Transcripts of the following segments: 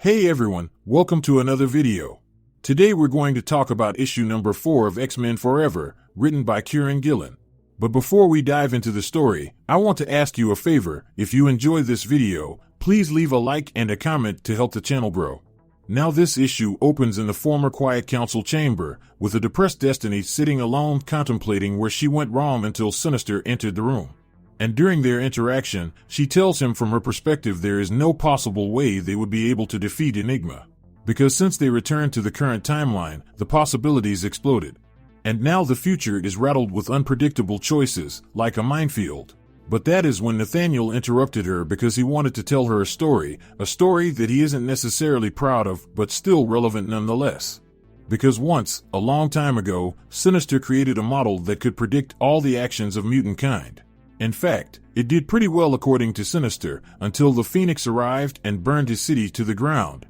Hey everyone, welcome to another video. Today we're going to talk about issue number 4 of X-Men Forever, written by Kieran Gillen. But before we dive into the story, I want to ask you a favor. If you enjoyed this video, please leave a like and a comment to help the channel grow. Now this issue opens in the former Quiet Council chamber, with a depressed Destiny sitting alone contemplating where she went wrong until Sinister entered the room. And during their interaction, she tells him from her perspective there is no possible way they would be able to defeat Enigma. Because since they returned to the current timeline, the possibilities exploded. And now the future is rattled with unpredictable choices, like a minefield. But that is when Nathaniel interrupted her because he wanted to tell her a story that he isn't necessarily proud of, but still relevant nonetheless. Because once, a long time ago, Sinister created a model that could predict all the actions of mutant kind. In fact, it did pretty well according to Sinister, until the Phoenix arrived and burned his city to the ground.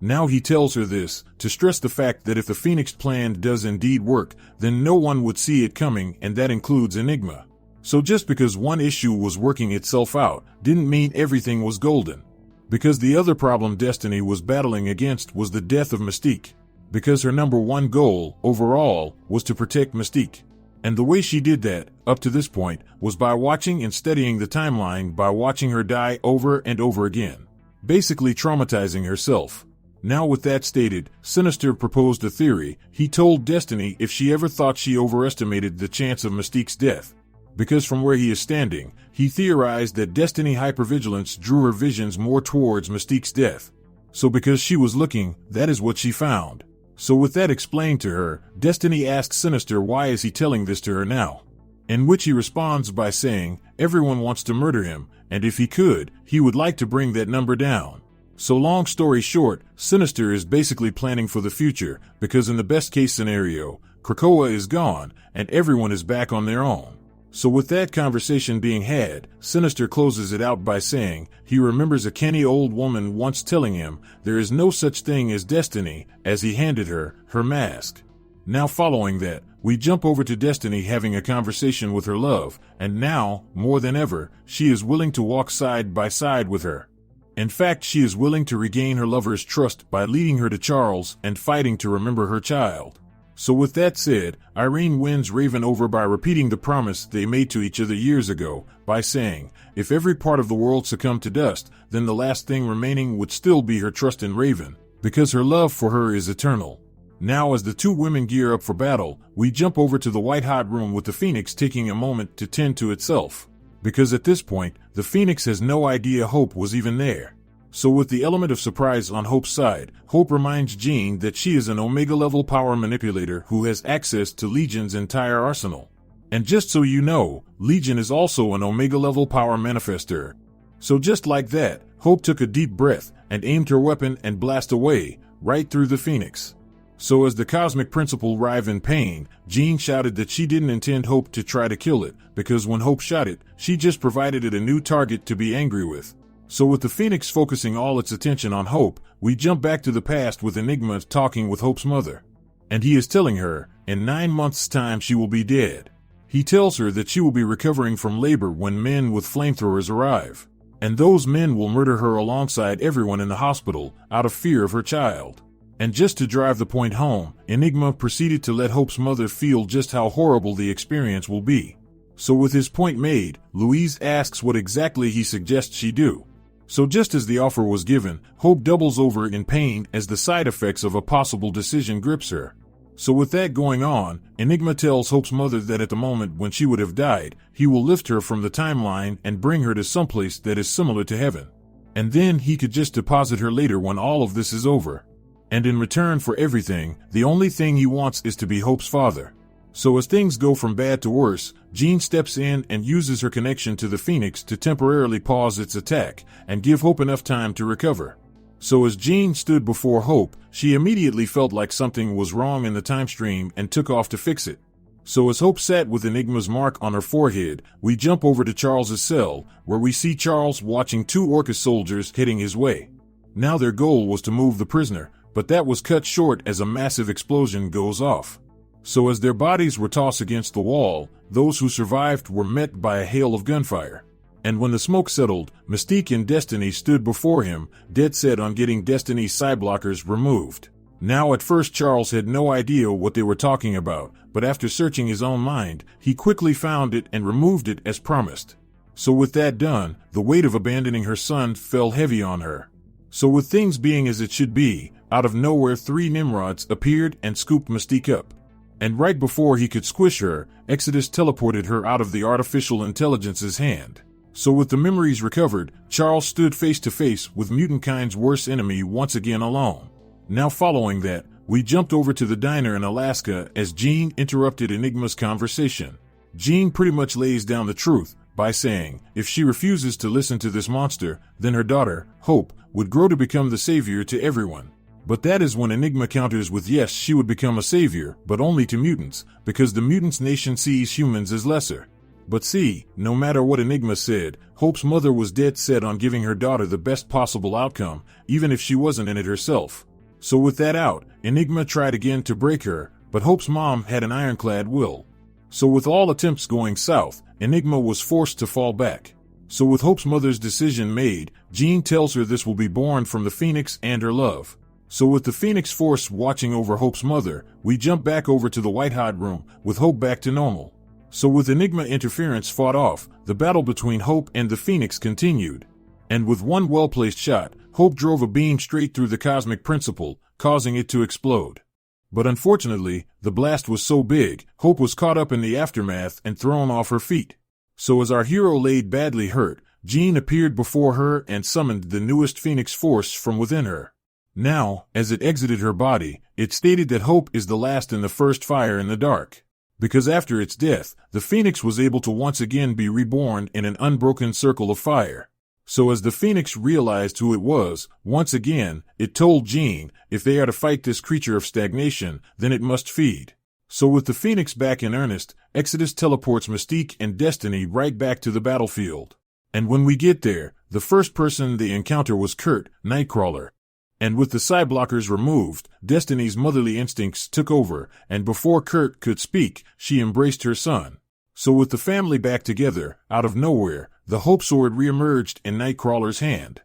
Now he tells her this, to stress the fact that if the Phoenix plan does indeed work, then no one would see it coming, and that includes Enigma. So just because one issue was working itself out, didn't mean everything was golden. Because the other problem Destiny was battling against was the death of Mystique. Because her number one goal, overall, was to protect Mystique. And the way she did that, up to this point, was by watching and studying the timeline, by watching her die over and over again. Basically traumatizing herself. Now with that stated, Sinister proposed a theory. He told Destiny if she ever thought she overestimated the chance of Mystique's death. Because from where he is standing, he theorized that Destiny hypervigilance drew her visions more towards Mystique's death. So because she was looking, that is what she found. So with that explained to her, Destiny asks Sinister why is he telling this to her now. In which he responds by saying, everyone wants to murder him, and if he could, he would like to bring that number down. So long story short, Sinister is basically planning for the future, because in the best case scenario, Krakoa is gone, and everyone is back on their own. So with that conversation being had, Sinister closes it out by saying, he remembers a canny old woman once telling him, there is no such thing as destiny, as he handed her mask. Now following that, we jump over to Destiny having a conversation with her love, and now, more than ever, she is willing to walk side by side with her. In fact, she is willing to regain her lover's trust by leading her to Charles and fighting to remember her child. So with that said, Irene wins Raven over by repeating the promise they made to each other years ago, by saying, if every part of the world succumbed to dust, then the last thing remaining would still be her trust in Raven, because her love for her is eternal. Now as the two women gear up for battle, we jump over to the white-hot room with the Phoenix taking a moment to tend to itself. Because at this point, the Phoenix has no idea Hope was even there. So with the element of surprise on Hope's side, Hope reminds Jean that she is an Omega-level power manipulator who has access to Legion's entire arsenal. And just so you know, Legion is also an Omega-level power manifester. So just like that, Hope took a deep breath and aimed her weapon and blasted away, right through the Phoenix. So as the Cosmic Principal writhed in pain, Jean shouted that she didn't intend Hope to try to kill it, because when Hope shot it, she just provided it a new target to be angry with. So with the Phoenix focusing all its attention on Hope, we jump back to the past with Enigma talking with Hope's mother. And he is telling her, in 9 months' time she will be dead. He tells her that she will be recovering from labor when men with flamethrowers arrive. And those men will murder her alongside everyone in the hospital, out of fear of her child. And just to drive the point home, Enigma proceeded to let Hope's mother feel just how horrible the experience will be. So with his point made, Louise asks what exactly he suggests she do. So just as the offer was given, Hope doubles over in pain as the side effects of a possible decision grips her. So with that going on, Enigma tells Hope's mother that at the moment when she would have died, he will lift her from the timeline and bring her to someplace that is similar to heaven. And then he could just deposit her later when all of this is over. And in return for everything, the only thing he wants is to be Hope's father. So as things go from bad to worse, Jean steps in and uses her connection to the Phoenix to temporarily pause its attack and give Hope enough time to recover. So as Jean stood before Hope, she immediately felt like something was wrong in the time stream and took off to fix it. So as Hope sat with Enigma's mark on her forehead, we jump over to Charles's cell, where we see Charles watching 2 Orcus soldiers heading his way. Now their goal was to move the prisoner, but that was cut short as a massive explosion goes off. So as their bodies were tossed against the wall, those who survived were met by a hail of gunfire. And when the smoke settled, Mystique and Destiny stood before him, dead set on getting Destiny's sideblockers removed. Now at first Charles had no idea what they were talking about, but after searching his own mind, he quickly found it and removed it as promised. So with that done, the weight of abandoning her son fell heavy on her. So with things being as it should be, out of nowhere 3 Nimrods appeared and scooped Mystique up. And right before he could squish her, Exodus teleported her out of the artificial intelligence's hand. So with the memories recovered, Charles stood face to face with mutankind's worst enemy once again alone. Now following that, we jumped over to the diner in Alaska as Jean interrupted Enigma's conversation. Jean pretty much lays down the truth by saying if she refuses to listen to this monster, then her daughter, Hope, would grow to become the savior to everyone. But that is when Enigma counters with yes, she would become a savior, but only to mutants, because the mutants nation sees humans as lesser. But see, no matter what Enigma said, Hope's mother was dead set on giving her daughter the best possible outcome, even if she wasn't in it herself. So with that out, Enigma tried again to break her, but Hope's mom had an ironclad will. So with all attempts going south, Enigma was forced to fall back. So with Hope's mother's decision made, Jean tells her this will be born from the Phoenix and her love. So with the Phoenix Force watching over Hope's mother, we jump back over to the White-Hot room, with Hope back to normal. So with Enigma interference fought off, the battle between Hope and the Phoenix continued. And with one well-placed shot, Hope drove a beam straight through the cosmic principle, causing it to explode. But unfortunately, the blast was so big, Hope was caught up in the aftermath and thrown off her feet. So as our hero laid badly hurt, Jean appeared before her and summoned the newest Phoenix Force from within her. Now, as it exited her body, it stated that Hope is the last and the first fire in the dark. Because after its death, the Phoenix was able to once again be reborn in an unbroken circle of fire. So as the Phoenix realized who it was, once again, it told Jean, if they are to fight this creature of stagnation, then it must feed. So with the Phoenix back in earnest, Exodus teleports Mystique and Destiny right back to the battlefield. And when we get there, the first person they encounter was Kurt, Nightcrawler. And with the sideblockers removed, Destiny's motherly instincts took over, and before Kurt could speak, she embraced her son. So with the family back together, out of nowhere, the Hope Sword reemerged in Nightcrawler's hand.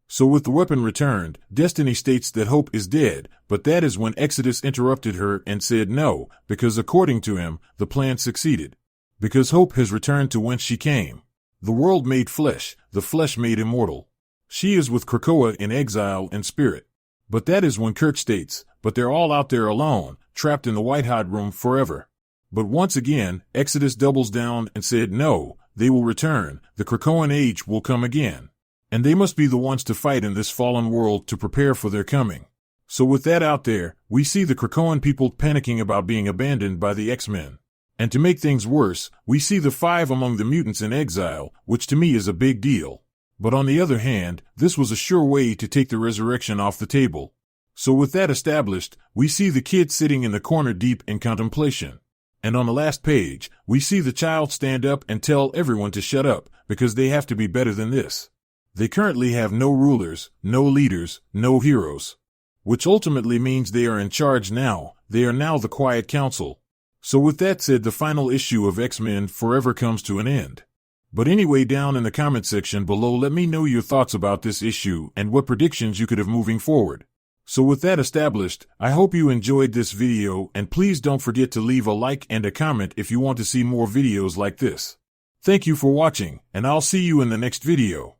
So with the weapon returned, Destiny states that Hope is dead, but that is when Exodus interrupted her and said no, because according to him, the plan succeeded. Because Hope has returned to whence she came. The world made flesh, the flesh made immortal. She is with Krakoa in exile and spirit. But that is when Kurt states, but they're all out there alone, trapped in the White-Hot room forever. But once again, Exodus doubles down and said no, they will return, the Krakoan Age will come again. And they must be the ones to fight in this fallen world to prepare for their coming. So with that out there, we see the Krakoan people panicking about being abandoned by the X-Men. And to make things worse, we see the 5 among the mutants in exile, which to me is a big deal. But on the other hand, this was a sure way to take the resurrection off the table. So with that established, we see the kid sitting in the corner deep in contemplation. And on the last page, we see the child stand up and tell everyone to shut up, because they have to be better than this. They currently have no rulers, no leaders, no heroes. Which ultimately means they are in charge now, they are now the Quiet Council. So with that said, the final issue of X-Men Forever comes to an end. But anyway, down in the comment section below, let me know your thoughts about this issue and what predictions you could have moving forward. So with that established, I hope you enjoyed this video, and please don't forget to leave a like and a comment if you want to see more videos like this. Thank you for watching, and I'll see you in the next video.